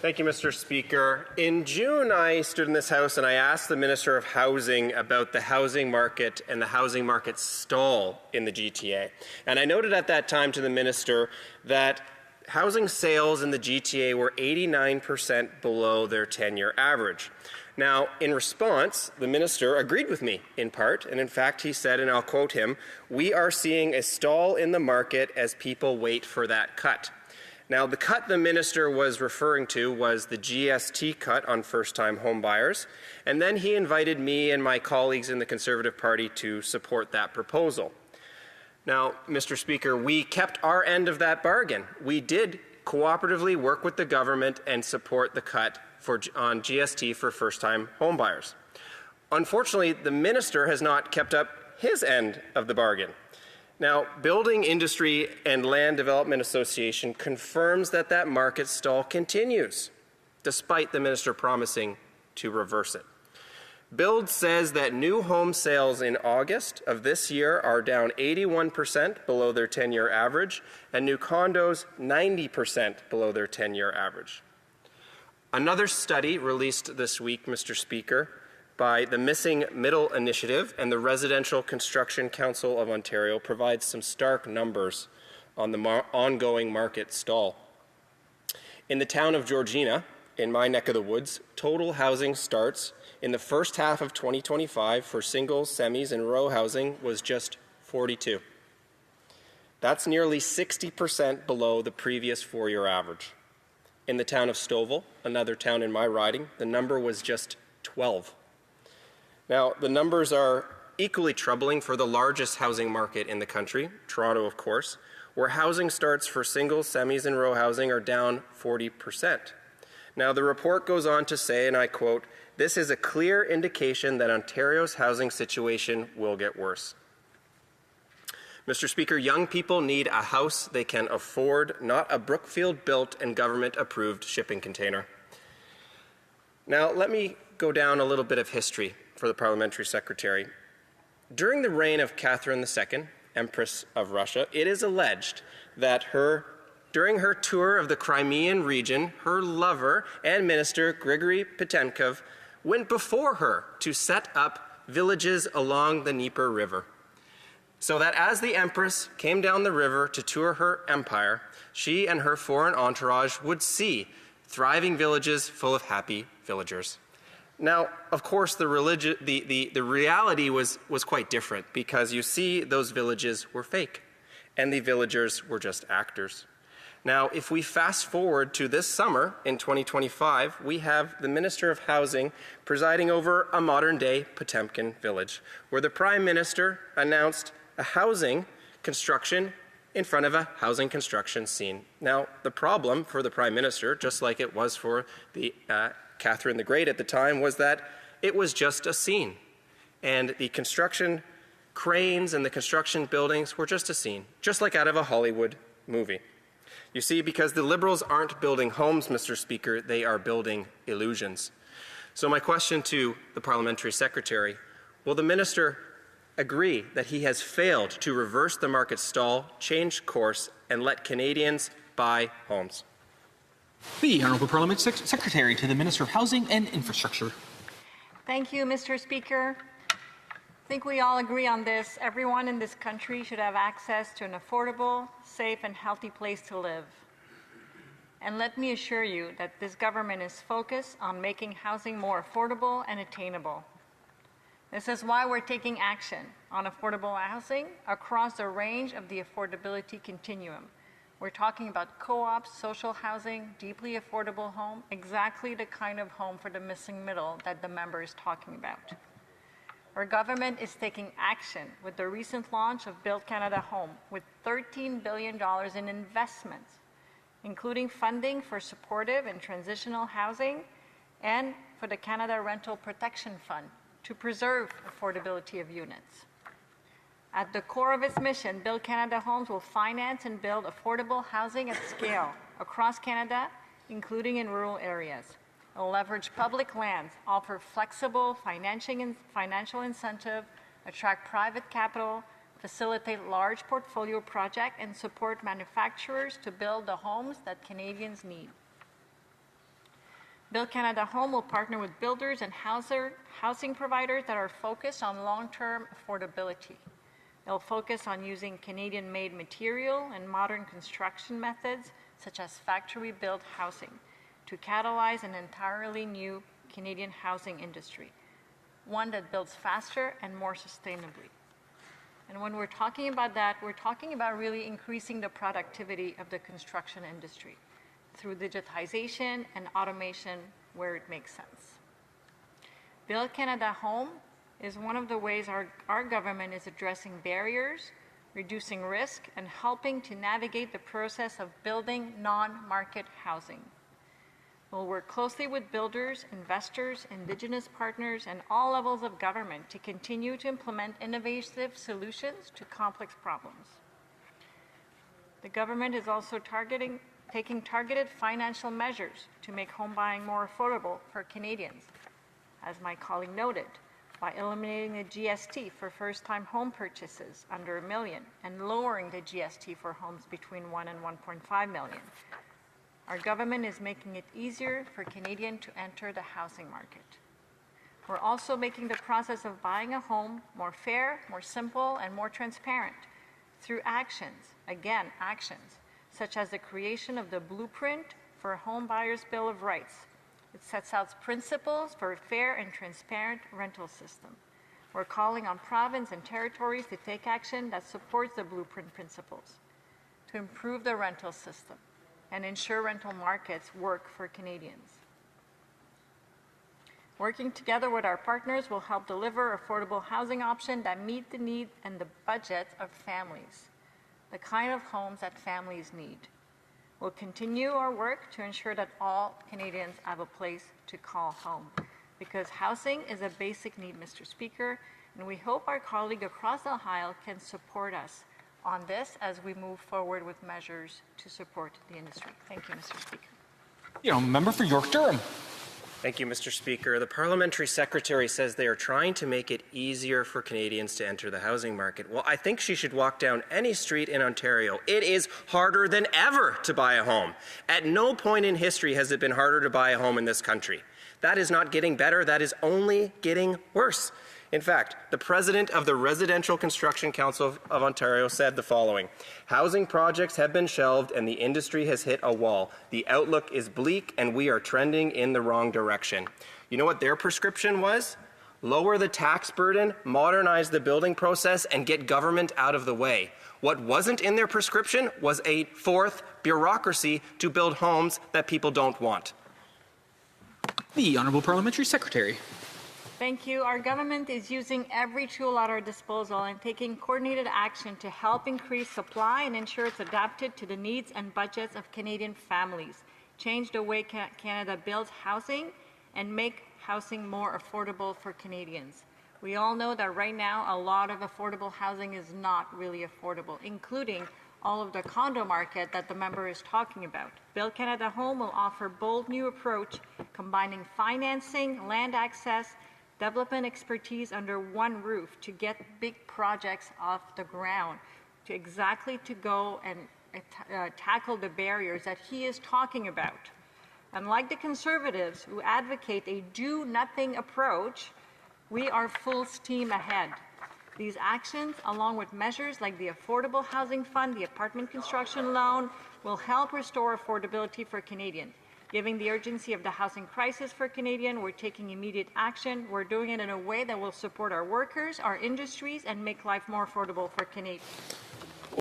Thank you, Mr. Speaker. In June, I stood in this House and I asked the Minister of Housing about the housing market and the housing market stall in the GTA. And I noted at that time to the Minister that housing sales in the GTA were 89% below their 10-year average. Now, in response, the Minister agreed with me in part, and in fact he said, and I'll quote him, "We are seeing a stall in the market as people wait for that cut." Now, the cut the Minister was referring to was the GST cut on first-time homebuyers, and then he invited me and my colleagues in the Conservative Party to support that proposal. Now, Mr. Speaker, we kept our end of that bargain. We did cooperatively work with the government and support the cut on GST for first-time homebuyers. Unfortunately, the Minister has not kept up his end of the bargain. Now, Building Industry and Land Development Association confirms that that market stall continues, despite the Minister promising to reverse it. Build says that new home sales in August of this year are down 81% below their 10-year average, and new condos 90% below their 10-year average. Another study released this week, Mr. Speaker, by the Missing Middle Initiative and the Residential Construction Council of Ontario provides some stark numbers on the ongoing market stall. In the town of Georgina, in my neck of the woods, total housing starts in the first half of 2025 for singles, semis, and row housing was just 42. That's nearly 60% below the previous four-year average. In the town of Stouffville, another town in my riding, the number was just 12. Now, the numbers are equally troubling for the largest housing market in the country, Toronto, of course, where housing starts for singles, semis, and row housing are down 40%. Now, the report goes on to say, and I quote, "This is a clear indication that Ontario's housing situation will get worse." Mr. Speaker, young people need a house they can afford, not a Brookfield-built and government-approved shipping container. Now, let me go down a little bit of history for the Parliamentary Secretary. During the reign of Catherine II, Empress of Russia, it is alleged that during her tour of the Crimean region, her lover and minister, Grigory Potemkin, went before her to set up villages along the Nepa River, so that as the Empress came down the river to tour her empire, she and her foreign entourage would see thriving villages full of happy villagers. Now, of course, the reality was quite different, because you see those villages were fake and the villagers were just actors. Now, if we fast forward to this summer in 2025, we have the Minister of Housing presiding over a modern-day Potemkin village, where the Prime Minister announced a housing construction in front of a housing construction scene. Now, the problem for the Prime Minister, just like it was for the Catherine the Great at the time, was that it was just a scene. And the construction cranes and the construction buildings were just a scene, just like out of a Hollywood movie. You see, because the Liberals aren't building homes, Mr. Speaker, they are building illusions. So my question to the Parliamentary Secretary, will the Minister agree that he has failed to reverse the market stall, change course, and let Canadians buy homes? The Honourable Parliamentary Secretary to the Minister of Housing and Infrastructure. Thank you, Mr. Speaker. I think we all agree on this. Everyone in this country should have access to an affordable, safe, and healthy place to live. And let me assure you that this government is focused on making housing more affordable and attainable. This is why we're taking action on affordable housing across the range of the affordability continuum. We're talking about co-ops, social housing, deeply affordable home, exactly the kind of home for the missing middle that the member is talking about. Our government is taking action with the recent launch of Build Canada Home, with $13 billion in investments, including funding for supportive and transitional housing and for the Canada Rental Protection Fund to preserve affordability of units. At the core of its mission, Build Canada Homes will finance and build affordable housing at scale across Canada, including in rural areas. It will leverage public lands, offer flexible financial incentive, attract private capital, facilitate large portfolio projects, and support manufacturers to build the homes that Canadians need. Build Canada Home will partner with builders and housing providers that are focused on long-term affordability. They'll focus on using Canadian-made material and modern construction methods, such as factory-built housing, to catalyze an entirely new Canadian housing industry, one that builds faster and more sustainably. And when we're talking about that, we're talking about really increasing the productivity of the construction industry through digitization and automation where it makes sense. Build Canada Home is one of the ways our government is addressing barriers, reducing risk, and helping to navigate the process of building non-market housing. We'll work closely with builders, investors, Indigenous partners, and all levels of government to continue to implement innovative solutions to complex problems. The government is also taking targeted financial measures to make home buying more affordable for Canadians, as my colleague noted, by eliminating the GST for first-time home purchases under $1 million and lowering the GST for homes between $1 and $1.5 million. Our government is making it easier for Canadians to enter the housing market. We're also making the process of buying a home more fair, more simple, and more transparent through actions, again, actions, such as the creation of the Blueprint for a Home Buyer's Bill of Rights. It sets out principles for a fair and transparent rental system. We're calling on province and territories to take action that supports the Blueprint principles to improve the rental system and ensure rental markets work for Canadians. Working together with our partners will help deliver affordable housing options that meet the needs and the budgets of families, the kind of homes that families need. We'll continue our work to ensure that all Canadians have a place to call home, because housing is a basic need, Mr. Speaker, and we hope our colleague across the aisle can support us on this as we move forward with measures to support the industry. Thank you, Mr. Speaker. Member for York Durham. Thank you, Mr. Speaker. The Parliamentary Secretary says they are trying to make it easier for Canadians to enter the housing market. Well, I think she should walk down any street in Ontario. It is harder than ever to buy a home. At no point in history has it been harder to buy a home in this country. That is not getting better. That is only getting worse. In fact, the president of the Residential Construction Council of Ontario said the following: "Housing projects have been shelved and the industry has hit a wall. The outlook is bleak and we are trending in the wrong direction." You know what their prescription was? Lower the tax burden, modernize the building process, and get government out of the way. What wasn't in their prescription was a fourth bureaucracy to build homes that people don't want. The Honourable Parliamentary Secretary. Thank you. Our government is using every tool at our disposal and taking coordinated action to help increase supply and ensure it's adapted to the needs and budgets of Canadian families, change the way Canada builds housing, and make housing more affordable for Canadians. We all know that right now a lot of affordable housing is not really affordable, including all of the condo market that the member is talking about. Build Canada Home will offer a bold new approach combining financing, land access, development expertise under one roof to get big projects off the ground, to go and tackle the barriers that he is talking about. Unlike the Conservatives who advocate a do-nothing approach, we are full steam ahead. These actions, along with measures like the Affordable Housing Fund, the apartment construction loan, will help restore affordability for Canadians. Given the urgency of the housing crisis for Canadians, we're taking immediate action. We're doing it in a way that will support our workers, our industries, and make life more affordable for Canadians.